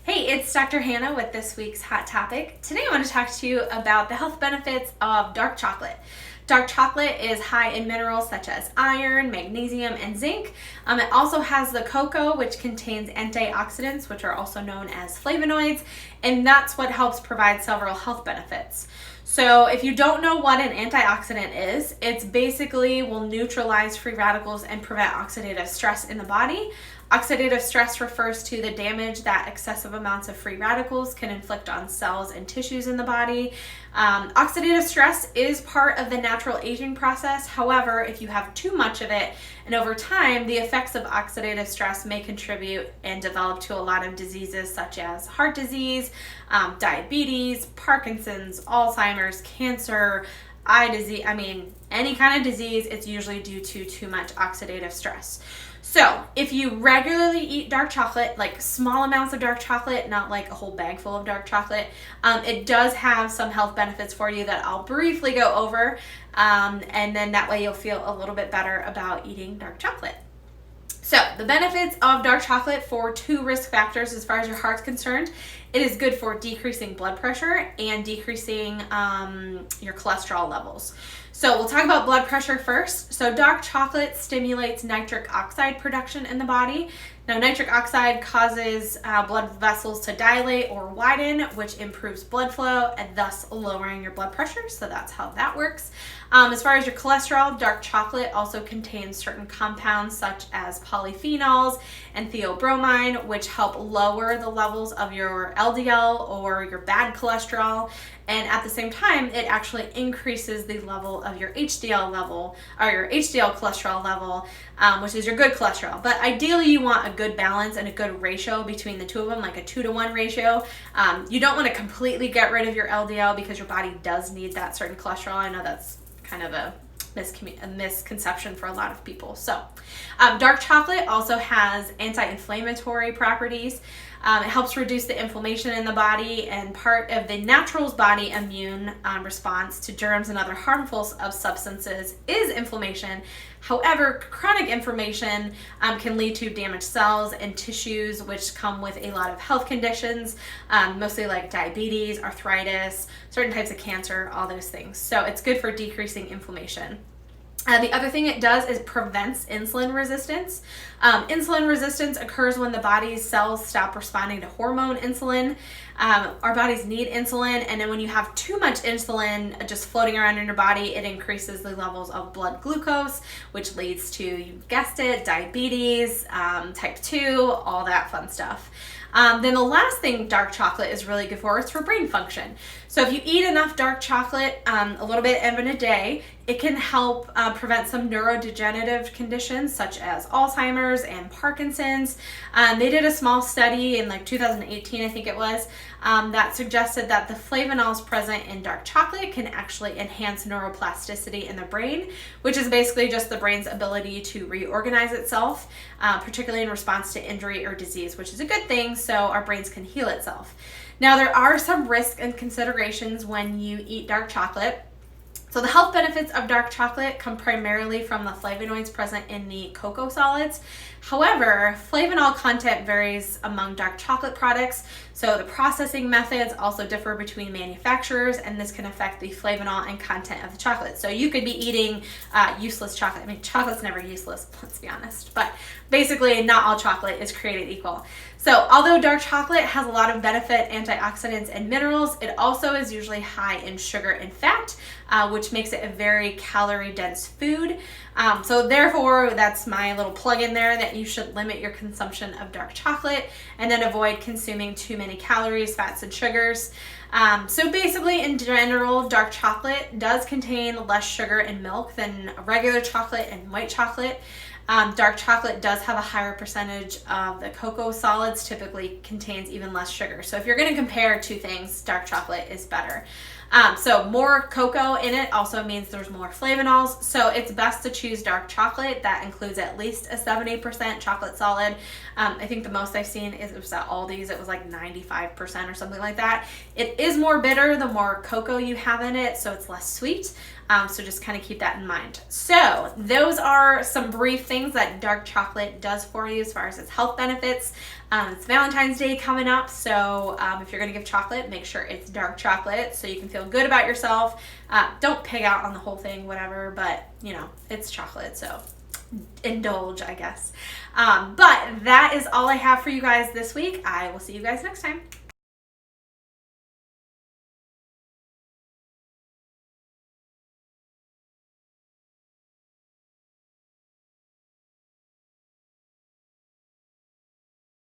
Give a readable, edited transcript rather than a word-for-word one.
Hey, it's Dr. Hannah with this week's Hot Topic. Today I want to talk to you about the health benefits of dark chocolate. Dark chocolate is high in minerals such as iron, magnesium, and zinc. It also has the cocoa, which contains antioxidants, which are also known as flavonoids, and that's what helps provide several health benefits. So if you don't know what an antioxidant is, it's basically will neutralize free radicals and prevent oxidative stress in the body. Oxidative stress refers to the damage that excessive amounts of free radicals can inflict on cells and tissues in the body. Oxidative stress is part of the natural aging process. However, if you have too much of it, and over time, the effects of oxidative stress may contribute and develop to a lot of diseases such as heart disease, diabetes, Parkinson's, Alzheimer's, cancer, eye disease. Any kind of disease, it's usually due to too much oxidative stress. So if you regularly eat dark chocolate, like small amounts of dark chocolate, not like a whole bag full of dark chocolate, it does have some health benefits for you that I'll briefly go over, and then that way you'll feel a little bit better about eating dark chocolate. So the benefits of dark chocolate for two risk factors as far as your heart's concerned. It is good for decreasing blood pressure and decreasing your cholesterol levels. So we'll talk about blood pressure first. So dark chocolate stimulates nitric oxide production in the body. Now, nitric oxide causes blood vessels to dilate or widen, which improves blood flow and thus lowering your blood pressure. So that's how that works. As far as your cholesterol, dark chocolate also contains certain compounds such as polyphenols and theobromine, which help lower the levels of your LDL or your bad cholesterol. And at the same time, it actually increases the level of your HDL level, or your HDL cholesterol level, which is your good cholesterol. But ideally, you want a good balance and a good ratio between the two of them, like a 2-to-1 ratio. You don't want to completely get rid of your LDL because your body does need that certain cholesterol. I know that's kind of a misconception for a lot of people. So dark chocolate also has anti-inflammatory properties. It helps reduce the inflammation in the body, and part of the natural's body immune response to germs and other harmful substances is inflammation. However, chronic inflammation can lead to damaged cells and tissues, which come with a lot of health conditions, mostly like diabetes, arthritis, certain types of cancer, all those things. So it's good for decreasing inflammation. The other thing it does is prevents insulin resistance. Insulin resistance occurs when the body's cells stop responding to hormone insulin. Our bodies need insulin, and then when you have too much insulin just floating around in your body, it increases the levels of blood glucose, which leads to, you guessed it, diabetes, type 2, all that fun stuff. Then the last thing dark chocolate is really good for is for brain function. So if you eat enough dark chocolate, a little bit in a day, it can help prevent some neurodegenerative conditions such as Alzheimer's and Parkinson's. They did a small study in like 2018, I think it was, that suggested that the flavonols present in dark chocolate can actually enhance neuroplasticity in the brain, which is basically just the brain's ability to reorganize itself, particularly in response to injury or disease, which is a good thing, so our brains can heal itself. Now, there are some risks and considerations when you eat dark chocolate. So the health benefits of dark chocolate come primarily from the flavonoids present in the cocoa solids. However, flavonol content varies among dark chocolate products, so the processing methods also differ between manufacturers, and this can affect the flavonol and content of the chocolate. So you could be eating useless chocolate. Chocolate's never useless, let's be honest, but basically not all chocolate is created equal. So although dark chocolate has a lot of benefit, antioxidants, and minerals, it also is usually high in sugar and fat, which makes it a very calorie-dense food. So therefore, that's my little plug in there that you should limit your consumption of dark chocolate and then avoid consuming too many calories, fats, and sugars. So basically, in general, dark chocolate does contain less sugar and milk than regular chocolate and white chocolate. Dark chocolate does have a higher percentage of the cocoa solids, typically contains even less sugar. So if you're going to compare two things, dark chocolate is better. So more cocoa in it also means there's more flavonols. So it's best to choose dark chocolate that includes at least a 70% chocolate solid. I think the most I've seen is it was at Aldi's. It was like 95% or something like that. It is more bitter the more cocoa you have in it, so it's less sweet. So just kind of keep that in mind. So those are some brief things that dark chocolate does for you as far as its health benefits. It's Valentine's Day coming up, so if you're going to give chocolate, make sure it's dark chocolate so you can feel good about yourself. Don't pig out on the whole thing, whatever, but it's chocolate, so indulge, I guess. But that is all I have for you guys this week. I will see you guys next time.